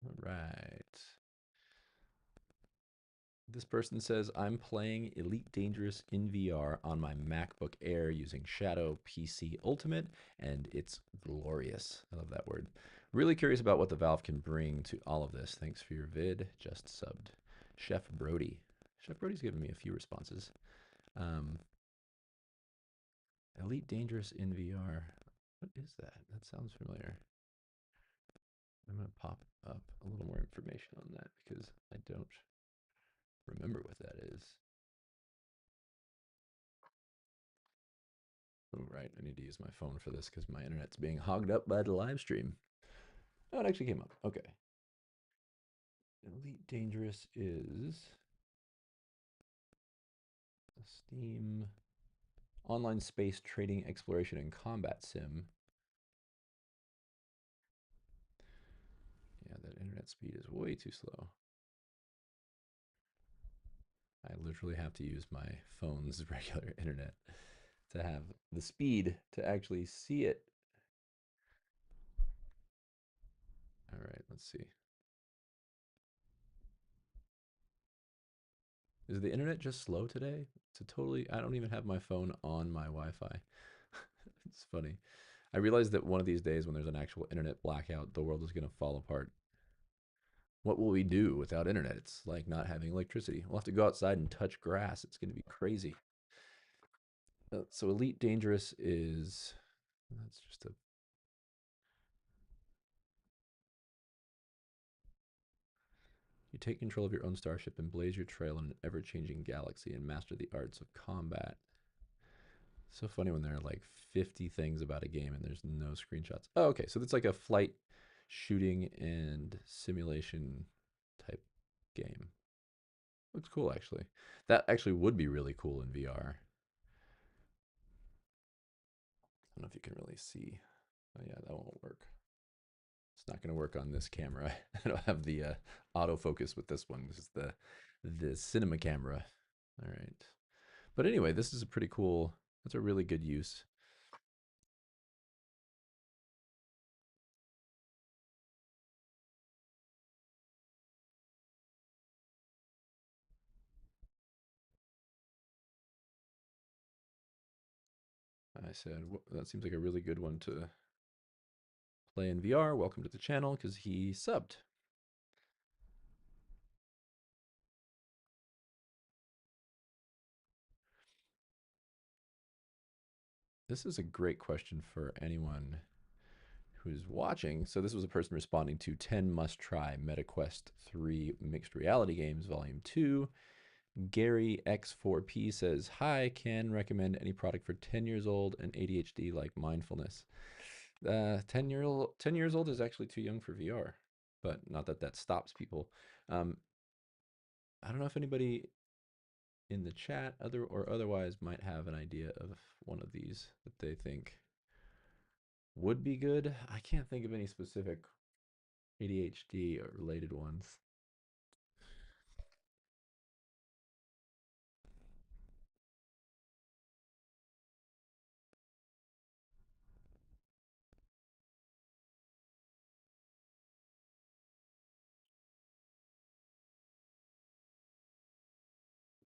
Speaker 1: All right. This person says, I'm playing Elite Dangerous in VR on my MacBook Air using Shadow PC Ultimate, and it's glorious. I love that word. Really curious about what the Valve can bring to all of this. Thanks for your vid. Just subbed. Chef Brody. Chef Brody's given me a few responses. Elite Dangerous in VR. What is that? That sounds familiar. I'm going to pop up a little more information on that because I don't remember what that is. Oh, right. I need to use my phone for this because my internet's being hogged up by the live stream. Oh, it actually came up. Okay. Elite Dangerous is a Steam online space trading, exploration, and combat sim. Yeah, that internet speed is way too slow. I literally have to use my phone's regular internet to have the speed to actually see it. All right, let's see. Is the internet just slow today? I don't even have my phone on my Wi-Fi. It's funny. I realized that one of these days when there's an actual internet blackout, the world is going to fall apart. What will we do without internet? It's like not having electricity. We'll have to go outside and touch grass. It's going to be crazy. So Elite Dangerous is, that's just a, you take control of your own starship and blaze your trail in an ever-changing galaxy and master the arts of combat. So funny when there are like 50 things about a game and there's no screenshots. Oh, okay. So it's like a flight shooting and simulation type game. Looks cool, actually. That actually would be really cool in VR. I don't know if you can really see. Oh, yeah, that won't work. It's not going to work on this camera. I don't have the autofocus with this one. This is the cinema camera. All right. But anyway, this is a pretty cool, that's a really good use. I said, that seems like a really good one to play in VR. Welcome to the channel because he subbed. This is a great question for anyone who's watching. So this was a person responding to 10 must-try MetaQuest 3 mixed reality games, Volume 2. Gary X4P says, hi, can recommend any product for 10 years old and ADHD like mindfulness. 10 years old is actually too young for VR, but not that that stops people. I don't know if anybody in the chat or otherwise might have an idea of one of these that they think would be good. I can't think of any specific ADHD or related ones.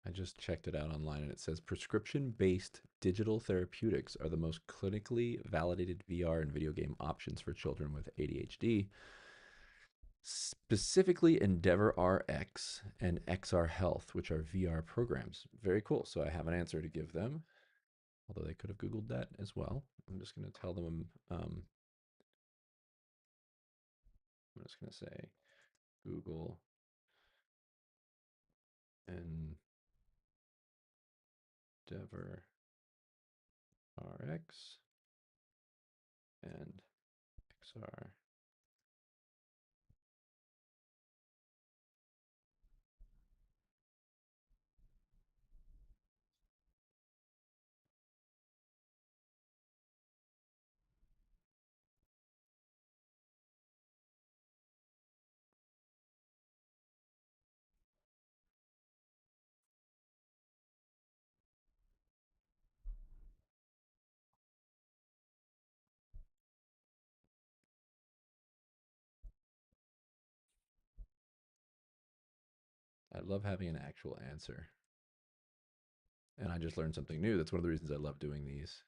Speaker 1: I just checked it out online and it says prescription based digital therapeutics are the most clinically validated VR and video game options for children with ADHD. Specifically, Endeavor RX and XR Health, which are VR programs. Very cool. So I have an answer to give them, although they could have Googled that as well. I'm just going to tell them, I'm just going to say Google Endeavor RX and XR. I love having an actual answer. And I just learned something new. That's one of the reasons I love doing these.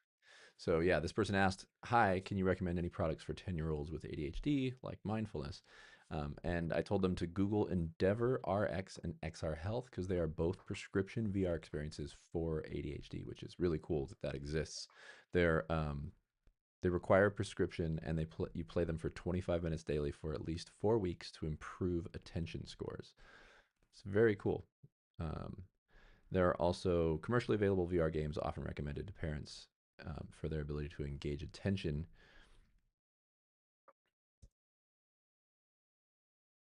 Speaker 1: So yeah, this person asked, "Hi, can you recommend any products for 10-year-olds with ADHD, like mindfulness?" And I told them to Google Endeavor RX and XR Health because they are both prescription VR experiences for ADHD, which is really cool that that exists. They're they require a prescription, and you play them for 25 minutes daily for at least 4 weeks to improve attention scores. It's very cool. Um, there are also commercially available VR games often recommended to parents for their ability to engage attention.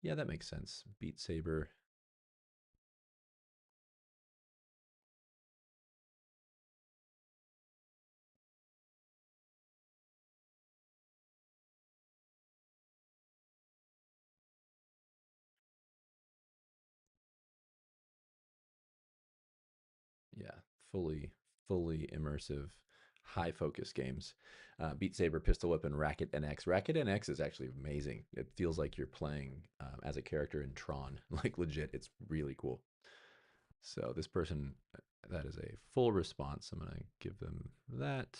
Speaker 1: Yeah, that makes sense. Beat Saber. Yeah, fully, fully immersive, high focus games. Beat Saber, Pistol Whip, and Racket NX. Racket NX is actually amazing. It feels like you're playing as a character in Tron. Like legit, it's really cool. So this person, that is a full response. I'm going to give them that.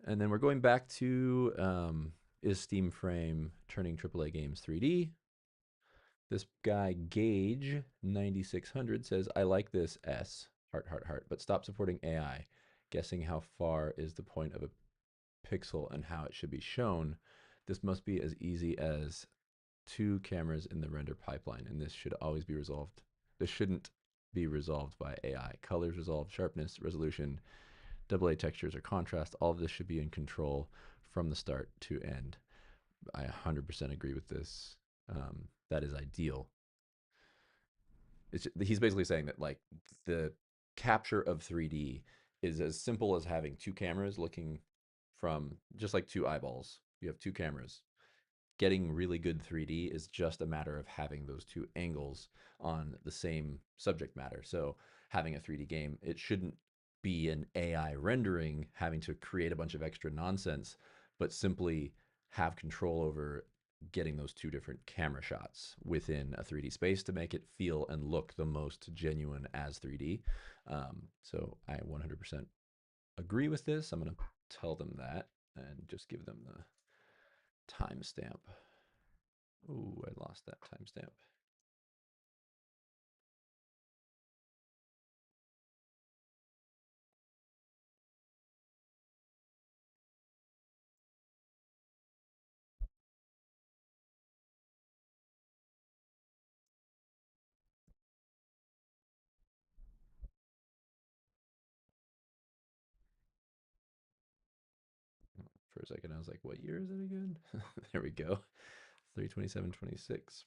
Speaker 1: And then we're going back to is Steam Frame turning AAA games 3D? This guy, Gage 9600, says, I like this S, heart, heart, heart, but stop supporting AI. Guessing how far is the point of a pixel and how it should be shown. This must be as easy as two cameras in the render pipeline, and this should always be resolved. This shouldn't be resolved by AI. Colors resolved, sharpness, resolution, AA textures or contrast, all of this should be in control from the start to end. I 100% agree with this. That is ideal. He's basically saying that like the capture of 3D is as simple as having two cameras looking from just like two eyeballs. You have two cameras. Getting really good 3D is just a matter of having those two angles on the same subject matter. So having a 3D game, it shouldn't be an AI rendering having to create a bunch of extra nonsense, but simply have control over getting those two different camera shots within a 3D space to make it feel and look the most genuine as 3D. So I 100% agree with this. I'm going to tell them that and just give them the timestamp. Ooh, I lost that timestamp. For a second, I was like, what year is it again? There we go. 3/27/26.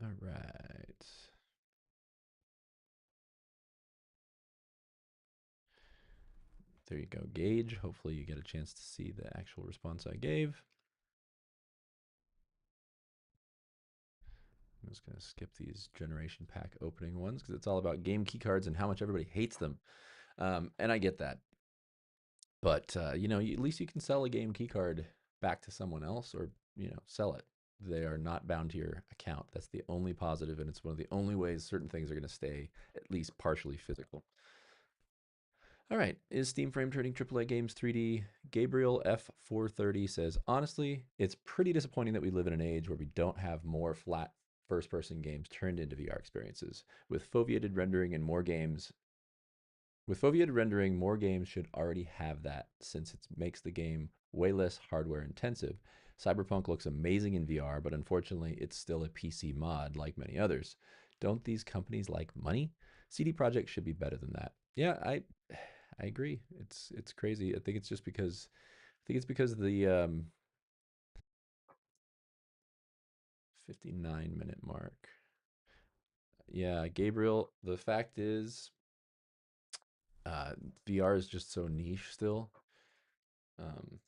Speaker 1: All right. There you go, Gage. Hopefully you get a chance to see the actual response I gave. I'm just going to skip these generation pack opening ones because it's all about game key cards and how much everybody hates them. And I get that. But, you know, at least you can sell a game key card back to someone else or, you know, sell it. They are not bound to your account. That's the only positive, and it's one of the only ways certain things are going to stay at least partially physical. All right. Is Steam Frame turning AAA games 3D? Gabriel F430 says, honestly, it's pretty disappointing that we live in an age where we don't have more flat first person games turned into VR experiences. With foveated rendering, more games should already have that since it makes the game way less hardware intensive. Cyberpunk looks amazing in VR, but unfortunately, it's still a PC mod like many others. Don't these companies like money? CD Projekt should be better than that. Yeah, I agree. It's crazy. I think it's because the 59-minute mark. Yeah, Gabriel, the fact is uh VR is just so niche still. Um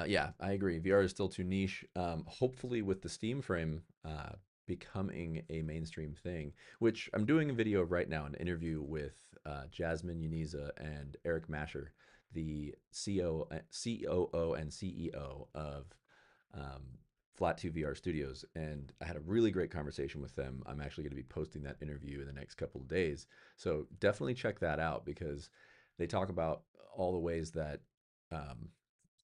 Speaker 1: Yeah, I agree. VR is still too niche. Hopefully, with the Steam frame becoming a mainstream thing, which I'm doing a video right now, an interview with Jasmine Uniza and Eric Masher, the COO and CEO of um, Flat 2 VR Studios. And I had a really great conversation with them. I'm actually going to be posting that interview in the next couple of days. So definitely check that out because they talk about all the ways that um,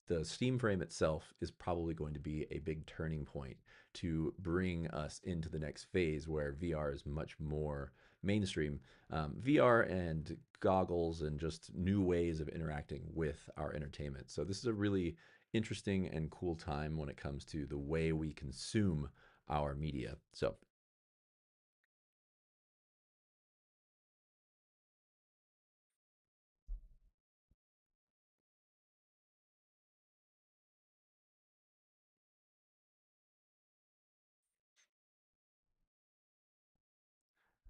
Speaker 1: the Steam frame itself is probably going to be a big turning point to bring us into the next phase where VR is much more mainstream. VR and goggles and just new ways of interacting with our entertainment. So, this is a really interesting and cool time when it comes to the way we consume our media. So,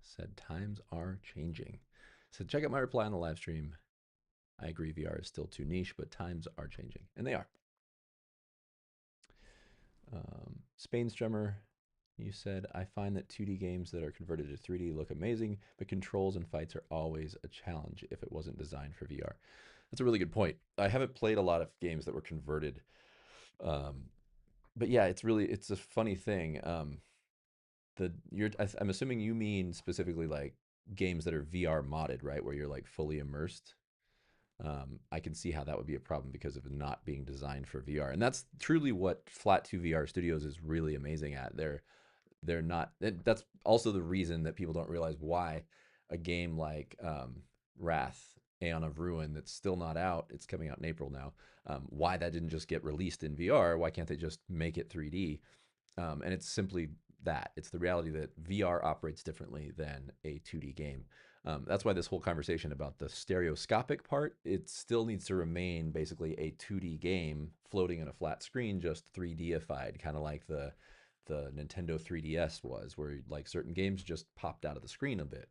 Speaker 1: said times are changing. So, check out my reply on the live stream. I agree, VR is still too niche, but times are changing, and they are. Spain Strummer, you said, I find that 2D games that are converted to 3D look amazing, but controls and fights are always a challenge if it wasn't designed for VR. That's a really good point. I haven't played a lot of games that were converted. Um, but yeah, it's a funny thing. I'm assuming you mean specifically like games that are VR modded, right? Where you're like fully immersed. I can see how that would be a problem because of not being designed for VR. And that's truly what Flat 2 VR Studios is really amazing at. They're not. That's also the reason that people don't realize why a game like Wrath, Aeon of Ruin, that's still not out. It's coming out in April now. Why that didn't just get released in VR? Why can't they just make it 3D? And it's simply that. It's the reality that VR operates differently than a 2D game. That's why this whole conversation about the stereoscopic part, it still needs to remain basically a 2D game floating in a flat screen, just 3Dified, kind of like the Nintendo 3DS was, where like certain games just popped out of the screen a bit.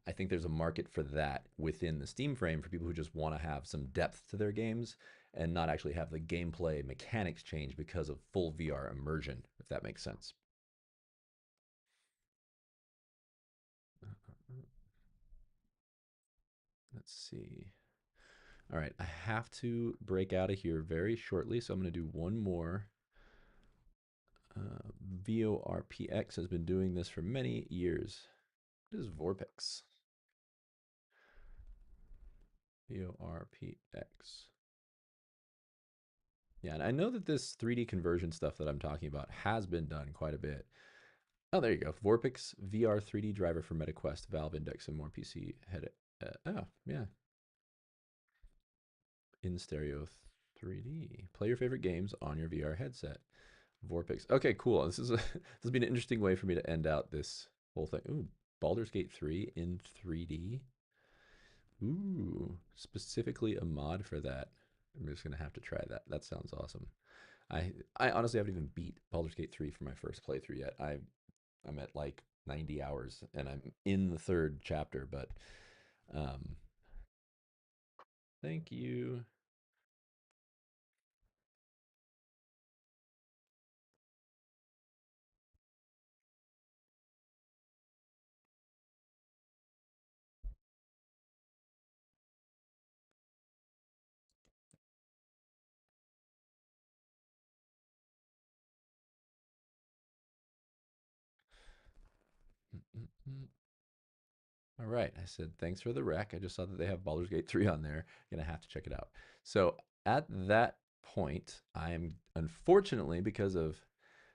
Speaker 1: I think there's a market for that within the Steam frame for people who just want to have some depth to their games and not actually have the gameplay mechanics change because of full VR immersion, if that makes sense. Let's see. All right, I have to break out of here very shortly, so I'm going to do one more. VORPX has been doing this for many years. What is Vorpix? VORPX. Yeah, and I know that this 3D conversion stuff that I'm talking about has been done quite a bit. Oh, there you go. Vorpix VR 3D driver for MetaQuest, Valve Index, and more PC head. Oh, yeah. In stereo 3D. Play your favorite games on your VR headset. Vorpix. Okay, cool. This has been an interesting way for me to end out this whole thing. Ooh, Baldur's Gate 3 in 3D. Ooh, specifically a mod for that. I'm just gonna have to try that. That sounds awesome. I honestly haven't even beat Baldur's Gate 3 for my first playthrough yet. I'm at like 90 hours and I'm in the third chapter, but um thank you. All right. I said, thanks for the rec. I just saw that they have Baldur's Gate 3 on there. Gonna have to check it out. So at that point, I am unfortunately, because of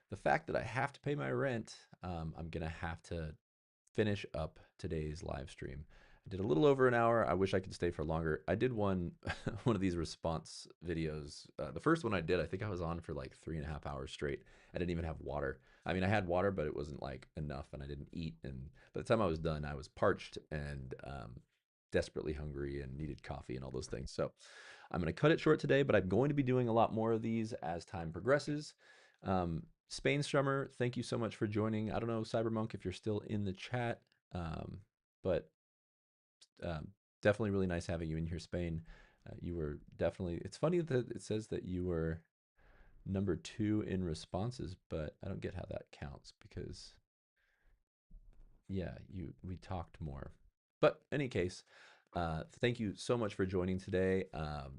Speaker 1: the fact that I have to pay my rent, I'm gonna have to finish up today's live stream. I did a little over an hour. I wish I could stay for longer. I did one one of these response videos. The first one I did, I think I was on for like 3.5 hours straight. I didn't even have water. I mean, I had water, but it wasn't like enough, and I didn't eat. And by the time I was done, I was parched and desperately hungry and needed coffee and all those things. So I'm going to cut it short today, but I'm going to be doing a lot more of these as time progresses. Spain Strummer, thank you so much for joining. I don't know, Cybermonk, if you're still in the chat, but um, definitely really nice having you in here, Spain. You were definitely. It's funny that it says that you were number 2 in responses, but I don't get how that counts because yeah, you we talked more. But any case, thank you so much for joining today.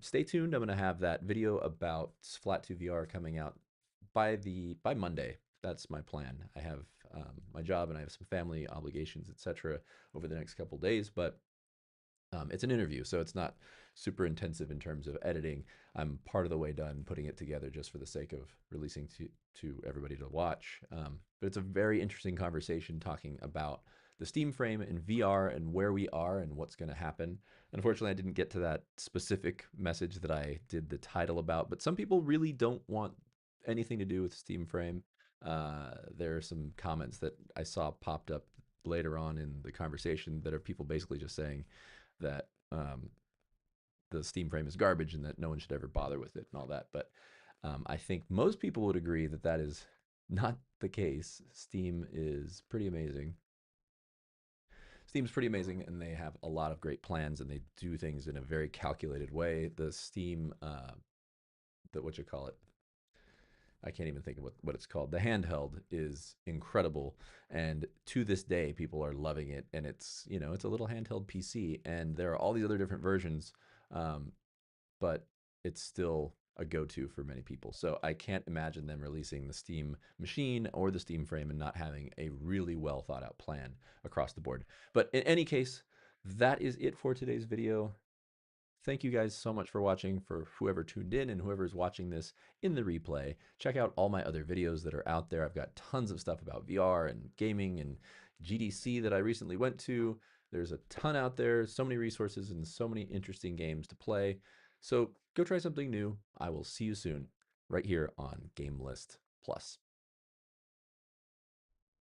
Speaker 1: Stay tuned. I'm going to have that video about Flat 2 VR coming out by Monday. That's my plan. I have my job and I have some family obligations, etc. over the next couple days, but it's an interview, so it's not super intensive in terms of editing. I'm part of the way done putting it together just for the sake of releasing to everybody to watch. But it's a very interesting conversation talking about the Steam frame and VR and where we are and what's going to happen. Unfortunately, I didn't get to that specific message that I did the title about, but some people really don't want anything to do with Steam frame. There are some comments that I saw popped up later on in the conversation that are people basically just saying that the Steam frame is garbage and that no one should ever bother with it and all that. But I think most people would agree that that is not the case. Steam is pretty amazing. Steam's pretty amazing, and they have a lot of great plans, and they do things in a very calculated way. The Steam, the what you call it, I can't even think of what it's called. The handheld is incredible, and to this day, people are loving it. And it's it's a little handheld PC, and there are all these other different versions, um, but it's still a go-to for many people. So I can't imagine them releasing the Steam machine or the Steam frame and not having a really well thought out plan across the board. But in any case, that is it for today's video. Thank you guys so much for watching. For whoever tuned in and whoever's watching this in the replay, check out all my other videos that are out there. I've got tons of stuff about VR and gaming and GDC that I recently went to. There's a ton out there, so many resources and so many interesting games to play. So go try something new. I will see you soon right here on Game List Plus.